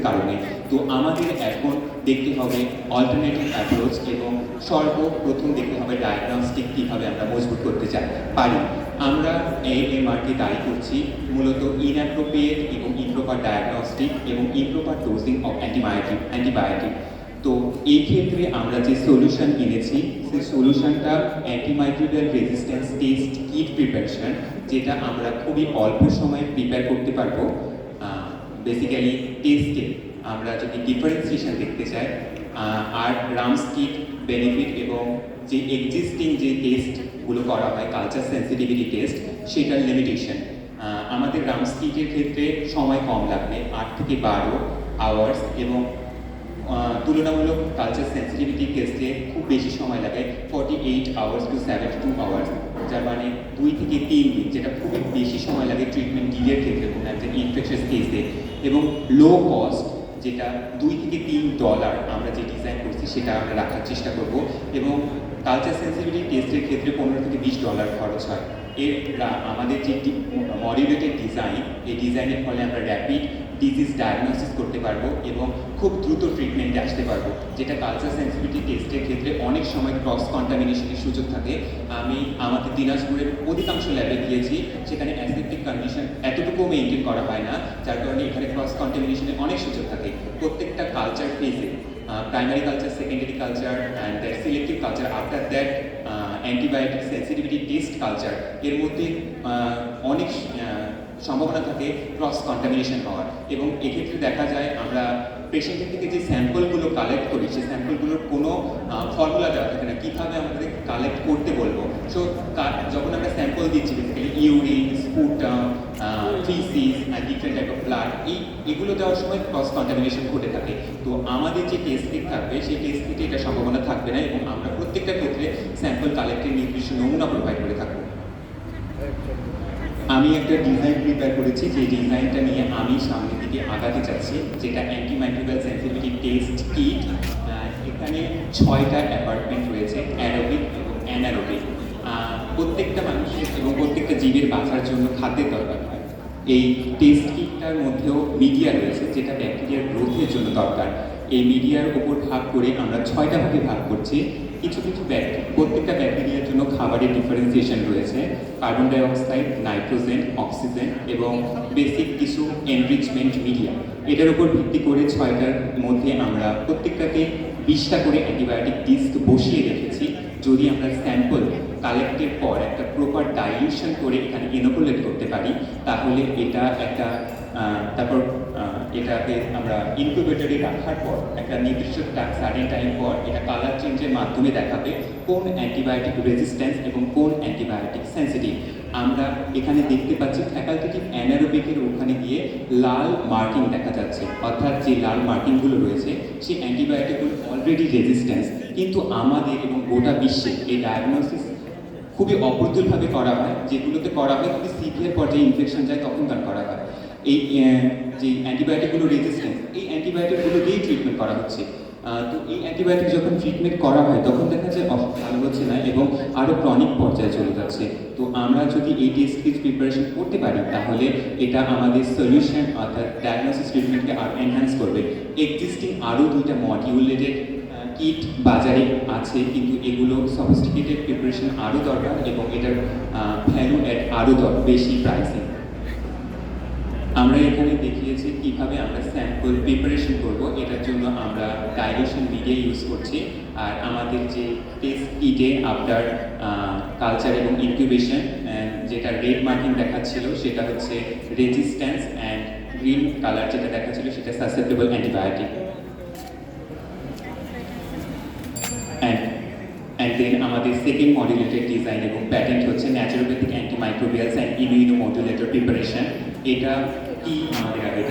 কারণে। তো আমাদের এখন দেখতে হবে অল্টারনেটিভ অ্যাপ্রোচ এবং সর্বপ্রথম দেখতে হবে ডায়াগনস্টিক কীভাবে আমরা মজবুত করতে পারি। আমরা AMRকে দায়ী করছি মূলত ইনঅ্যাপ্রোপ্রিয়েট এবং ইমপ্রপার ডায়াগনস্টিক এবং ইমপ্রপার ডোজিং অফ অ্যান্টিবায়োটিক। তো এই ক্ষেত্রে আমরা যে সলিউশন এনেছি সেই সলিউশনটা antimicrobial resistance test kit preparation, যেটা আমরা খুবই অল্প সময়ে প্রিপেয়ার করতে পারবো। বেসিক্যালি টেস্টে আমরা যদি ডিফারেন্সিয়েশন দেখতে চাই আর রামস কিট বেনিফিট এবং যে এক্সিস্টিং যে টেস্টগুলো করা হয় কালচার সেন্সিটিভিটি টেস্ট, সেটার লিমিটেশন। আমাদের রামস কিটের ক্ষেত্রে সময় কম লাগবে, 8 থেকে 12 আওয়ার্স, এবং তুলনামূলক কালচার সেন্সিটিভিটি টেস্টে খুব বেশি সময় লাগে 48 আওয়ার্স টু 72 আওয়ার্স, যার মানে 2 থেকে 3 দিন, যেটা খুবই বেশি সময় লাগে ট্রিটমেন্ট ডিলের ক্ষেত্রে কোনো একটা ইনফেকশাস কেসে। এবং লো কস্ট, যেটা $2 থেকে $3 আমরা যে ডিজাইন করছি সেটা আমরা রাখার চেষ্টা করব। এবং কালচার সেন্সিটিভিটি টেস্টের ক্ষেত্রে $15 থেকে $20 খরচ হয়। আমাদের যে মডিউলেটেড ডিজাইন, এই ডিজাইনের ফলে আমরা র্যাপিড ডিজিজ ডায়াগনোসিস করতে পারবো এবং খুব দ্রুত ট্রিটমেন্টে আসতে পারবো, যেটা কালচার সেন্সিটিভিটি টেস্টের ক্ষেত্রে অনেক সময় ক্রস কন্টামিনেশনের সুযোগ থাকে। আমি আমাদের দিনাজপুরের অধিকাংশ ল্যাবে গিয়েছি, সেখানে অ্যাসেপ্টিক কন্ডিশন এতটুকুও মেনটেন করা হয় না, যার কারণে এখানে ক্রস কন্টামিনেশনের অনেক সুযোগ থাকে। প্রত্যেকটা কালচার ফেজে primary culture, secondary culture and that selective culture, after that antibiotic sensitivity test culture, এর মধ্যে অনেক সম্ভাবনা থাকে ক্রস কন্টামিনেশন হওয়ার। এবং এক্ষেত্রে দেখা যায় আমরা পেশেন্টের থেকে যে স্যাম্পলগুলো কালেক্ট করি, সেই স্যাম্পলগুলোর কোনো ফর্মুলা দেওয়া থাকে না, কীভাবে আমাদের কালেক্ট করতে বলবো। সো যখন আমরা স্যাম্পল দিচ্ছি, basically urine, sputum, faeces and different type of blood, এগুলো দেওয়ার সময় ক্রস কন্টামিনেশন ঘটে থাকে। তো আমাদের যে টেস্ট কিট থাকবে, সেই টেস্ট কিটে এটা সম্ভাবনা থাকবে না, এবং আমরা প্রত্যেকটা ক্ষেত্রে স্যাম্পল কালেক্টের নির্দিষ্ট নমুনা প্রোভাইড করে থাকবো। আমি একটা ডিজাইন প্রিপেয়ার করেছি, যে ডিজাইনটা নিয়ে আমি সামনের দিকে আগাতে চাচ্ছি, যেটা অ্যান্টিমাইক্রোবিয়াল সেন্সিটিভিটি টেস্ট কিট। এখানে 6টা অ্যাপার্টমেন্ট রয়েছে, অ্যারোবিক এবং অ্যানারোবিক। প্রত্যেকটা মানুষের এবং প্রত্যেকটা জীবের বাঁচার জন্য খাদ্যের দরকার হয়। এই টেস্ট কিটটার মধ্যেও মিডিয়া রয়েছে, যেটা ব্যাকটেরিয়ার গ্রোথের জন্য দরকার। এই মিডিয়ার উপর ভাগ করে আমরা 6টা ভাগে ভাগ করছি। কিছু প্রত্যেকটা ব্যাকটেরিয়ার জন্য খাবারের ডিফারেন্সিয়েশন রয়েছে, কার্বন ডাইঅক্সাইড, নাইট্রোজেন, অক্সিজেন এবং বেসিক কিছু এনরিচমেন্ট মিডিয়া। এটার উপর ভিত্তি করে 6টার মধ্যে আমরা প্রত্যেকটাকে 20টা করে অ্যান্টিবায়োটিক ডিস্ক বসিয়ে রেখেছি। যদি আমরা স্যাম্পল কালেক্টের পর একটা প্রপার ডাইলিউশন করে এখানে ইনোকুলেট করতে পারি, তাহলে এটা একটা তারপর এটাকে আমরা ইনকিউবেটরে রাখার পর একটা নির্দিষ্ট সার্টেন টাইম পর এটা কালার চেঞ্জের মাধ্যমে দেখাবে কোন অ্যান্টিবায়োটিক রেজিস্ট্যান্স এবং কোন অ্যান্টিবায়োটিক সেন্সিটিভ। আমরা এখানে দেখতে পাচ্ছি ফ্যাকাল্টেটিভ অ্যানারোবিকের ওখানে গিয়ে লাল মার্কিং দেখা যাচ্ছে, অর্থাৎ যে লাল মার্কিংগুলো রয়েছে সেই অ্যান্টিবায়োটিকগুলো অলরেডি রেজিস্ট্যান্স। কিন্তু আমাদের এবং গোটা বিশ্বে এই ডায়াগনোসিস খুবই অপ্রতুলভাবে করা হয়, যেগুলোতে করা হয় যদি সিভিয়ার পর্যায়ে ইনফেকশন যায় তখন তার করা হয়। এই যে অ্যান্টিবায়োটিকগুলো রেজিস্ট্যান্স, এই অ্যান্টিবায়োটিকগুলো দিয়েই ট্রিটমেন্ট করা হচ্ছে। তো এই অ্যান্টিবায়োটিক যখন ট্রিটমেন্ট করা হয় তখন দেখা যায় ভালো হচ্ছে না এবং আরও ক্রনিক পর্যায়ে চলে যাচ্ছে। তো আমরা যদি এই টেস্ট কিট প্রিপারেশন করতে পারি, তাহলে এটা আমাদের সলিউশন অর্থাৎ ডায়াগনোসিস ট্রিটমেন্টকে আরও এনহ্যান্স করবে। এক্সিস্টিং আরও 2টা মডিউলেটেড কিট বাজারে আছে, কিন্তু এগুলো সফিস্টিকেটেড প্রিপারেশন আরও দরকার এবং এটার ভ্যালু অ্যাড আরও বেশি প্রাইসিং। আমরা এখানে দেখিয়েছি কিভাবে আমরা স্যাম্পল প্রিপারেশন করব। এটার জন্য আমরা ডাইলিউশন মিডিয়া ইউজ করছি। আর আমাদের যে টেস্ট কিটে আফটার কালচার এবং ইনকিউবেশন যেটা রেড মার্কিং দেখাচ্ছিল, সেটা হচ্ছে রেজিস্ট্যান্স, অ্যান্ড গ্রিন কালার যেটা দেখাচ্ছিল সেটা সাসেপ্টেবল অ্যান্টিবায়োটিক। অ্যান্ড দেন আমাদের সেকেন্ড মডিউলেটেড ডিজাইন এবং প্যাটেন্ট হচ্ছে ন্যাচুরোপ্যাথিক অ্যান্টিমাইক্রোবিয়ালস অ্যান্ড ইমিউনোমodulator প্রিপারেশন। এটা কি আমাদের আগে